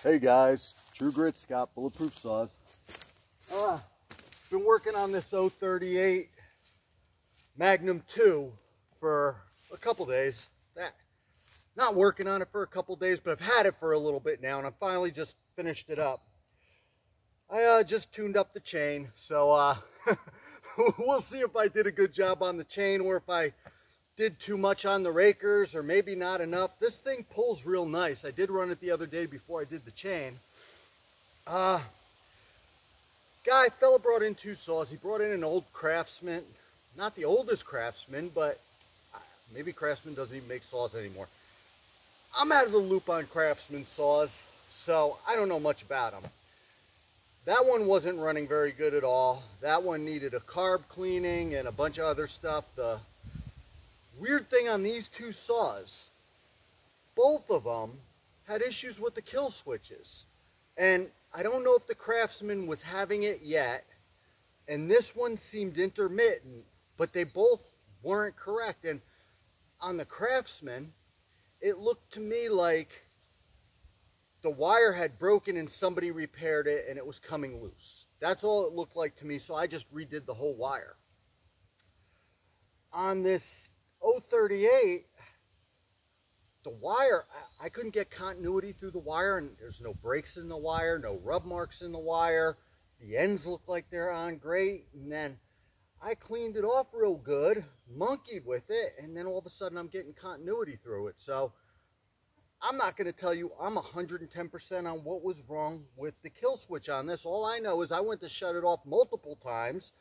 Hey guys, True Grit Scott, Bulletproof Saws. Been working on this 038 Magnum 2 for a couple days. Not working on it for a couple days, but I've had it for a little bit now, and I finally just finished it up. I just tuned up the chain, so we'll see if I did a good job on the chain or if I did too much on the rakers or maybe not enough. This thing pulls real nice. I did run it the other day before I did the chain. Fella brought in two saws. He brought in an old Craftsman, not the oldest Craftsman, but maybe Craftsman doesn't even make saws anymore. I'm out of the loop on Craftsman saws, so I don't know much about them. That one wasn't running very good at all. That one needed a carb cleaning and a bunch of other stuff. The weird thing on these two saws, both of them had issues with the kill switches. And I don't know if the Craftsman was having it yet, and this one seemed intermittent, but they both weren't correct. And on the Craftsman, it looked to me like the wire had broken and somebody repaired it and it was coming loose. That's all it looked like to me, so I just redid the whole wire. On this 038, the wire, I couldn't get continuity through the wire, and there's no breaks in the wire, no rub marks in the wire. The ends look like they're on great, and then I cleaned it off real good, monkeyed with it, and then all of a sudden I'm getting continuity through it. So I'm not going to tell you I'm 110% on what was wrong with the kill switch on this. All I know is I went to shut it off multiple times.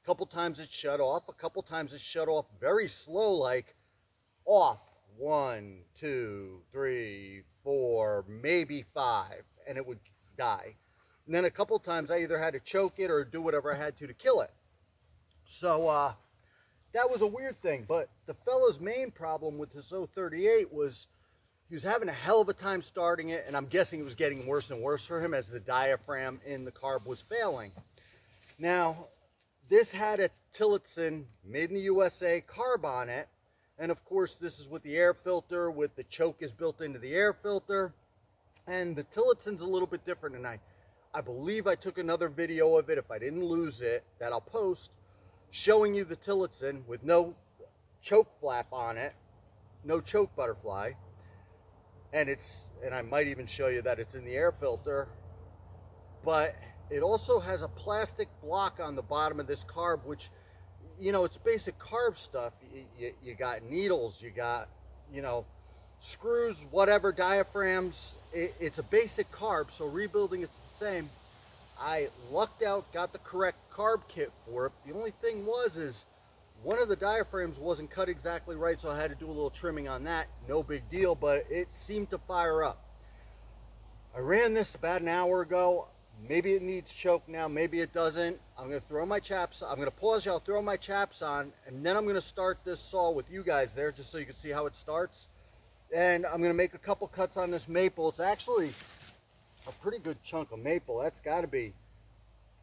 A couple times it shut off. A couple times it shut off very slow, like off. 1, 2, 3, 4, maybe 5, and it would die. And then a couple times I either had to choke it or do whatever I had to kill it. So that was a weird thing. But the fella's main problem with this 038 was he was having a hell of a time starting it, and I'm guessing it was getting worse and worse for him as the diaphragm in the carb was failing. Now, this had a Tillotson made in the USA carb on it. And of course, this is with the air filter, with the choke is built into the air filter. And the Tillotson's a little bit different. And I believe I took another video of it, if I didn't lose it, that I'll post, showing you the Tillotson with no choke flap on it, no choke butterfly. And I might even show you that it's in the air filter. But it also has a plastic block on the bottom of this carb, which, you know, it's basic carb stuff. You got needles, you got, you know, screws, whatever, diaphragms. It's a basic carb, so rebuilding it's the same. I lucked out, got the correct carb kit for it. The only thing is one of the diaphragms wasn't cut exactly right, so I had to do a little trimming on that. No big deal, but it seemed to fire up. I ran this about an hour ago. Maybe it needs choke now, maybe it doesn't. I'm going to throw my chaps, I'm going to pause you, I'll throw my chaps on, and then I'm going to start this saw with you guys there, just so you can see how it starts. And I'm going to make a couple cuts on this maple. It's actually a pretty good chunk of maple. That's got to be,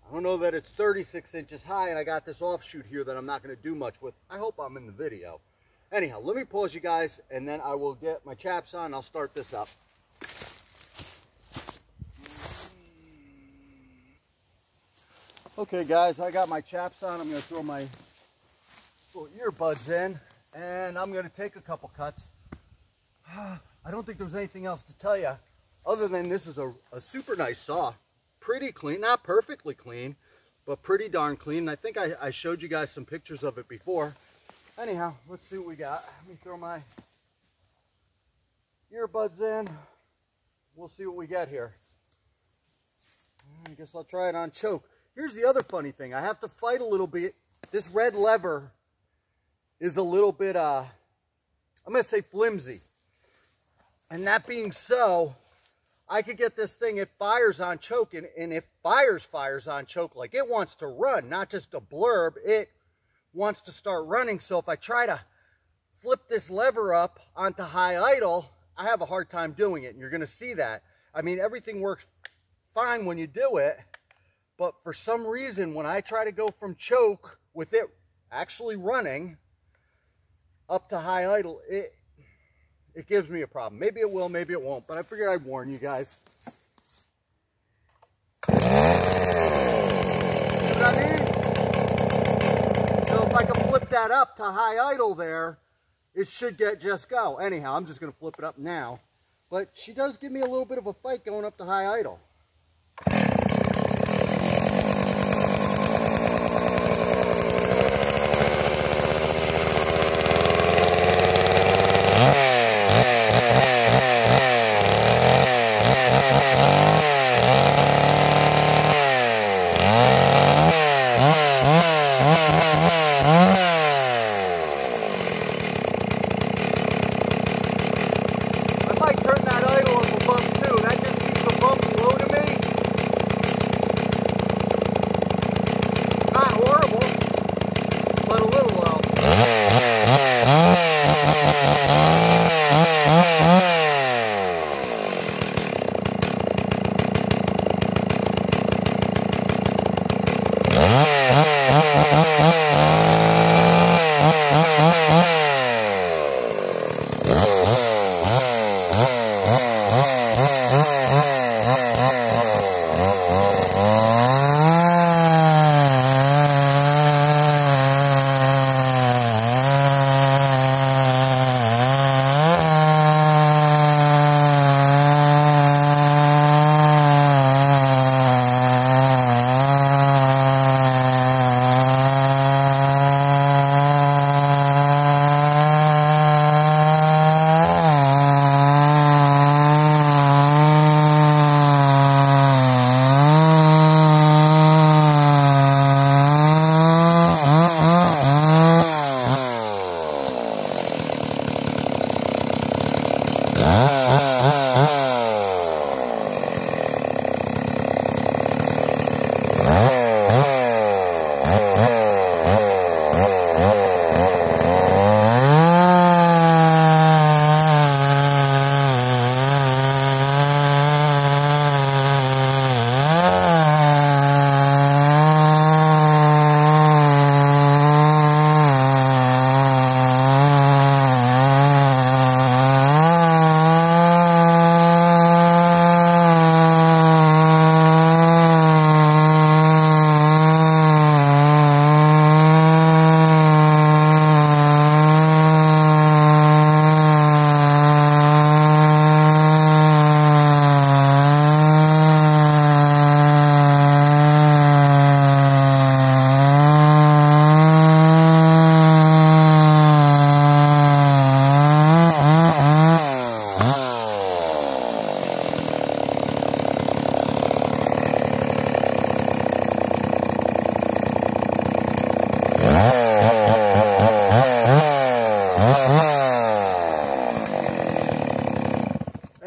I don't know that it's 36 inches high, and I got this offshoot here that I'm not going to do much with. I hope I'm in the video. Anyhow, let me pause you guys, and then I will get my chaps on, I'll start this up. Okay guys, I got my chaps on. I'm going to throw my little earbuds in, and I'm going to take a couple cuts. I don't think there's anything else to tell you other than this is a super nice saw. Pretty clean, not perfectly clean, but pretty darn clean. And I think I showed you guys some pictures of it before. Anyhow, let's see what we got. Let me throw my earbuds in. We'll see what we get here. I guess I'll try it on choke. Here's the other funny thing. I have to fight a little bit. This red lever is a little bit, I'm going to say flimsy. And that being so, I could get this thing, it fires on choke, and it fires on choke like it wants to run, not just a blurb. It wants to start running. So if I try to flip this lever up onto high idle, I have a hard time doing it. And you're going to see that. I mean, everything works fine when you do it. But for some reason, when I try to go from choke with it actually running up to high idle, it gives me a problem. Maybe it will, maybe it won't, but I figured I'd warn you guys. I mean? So if I can flip that up to high idle there, it should just go. Anyhow, I'm just going to flip it up now. But she does give me a little bit of a fight going up to high idle.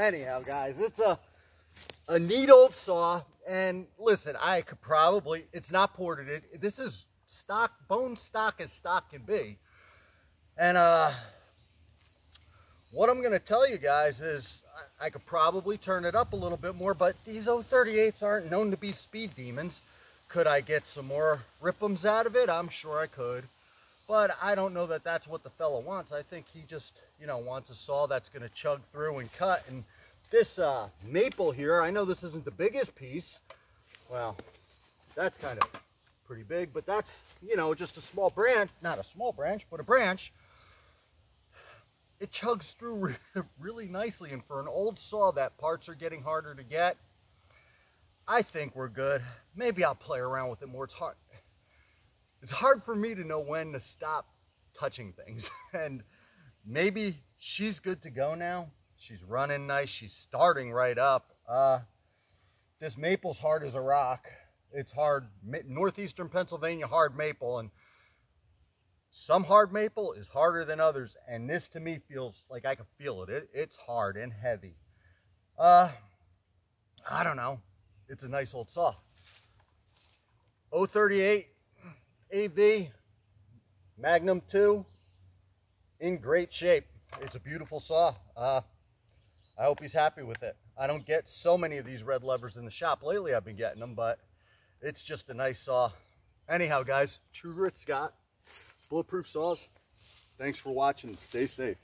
Anyhow, guys, it's a neat old saw, and listen, I could probably, it's not ported, this is stock, bone stock as stock can be. And what I'm going to tell you guys is I could probably turn it up a little bit more, but these 038s aren't known to be speed demons. Could I get some more rip'ems out of it? I'm sure I could. But I don't know that that's what the fella wants. I think he just, you know, wants a saw that's going to chug through and cut. And this maple here, I know this isn't the biggest piece. Well, that's kind of pretty big, but that's, you know, just a small branch. Not a small branch, but a branch. It chugs through really nicely. And for an old saw that parts are getting harder to get, I think we're good. Maybe I'll play around with it more. It's hard for me to know when to stop touching things. And maybe she's good to go now. She's running nice. She's starting right up. This maple's hard as a rock. It's hard. Northeastern Pennsylvania hard maple. And some hard maple is harder than others. And this to me feels like I can feel it. It's hard and heavy. I don't know. It's a nice old saw. 038. AV Magnum 2 in great shape. It's a beautiful saw. I hope he's happy with it. I don't get so many of these red levers in the shop. Lately I've been getting them, but it's just a nice saw. Anyhow, guys, True Grit Scott, Bulletproof Saws. Thanks for watching. Stay safe.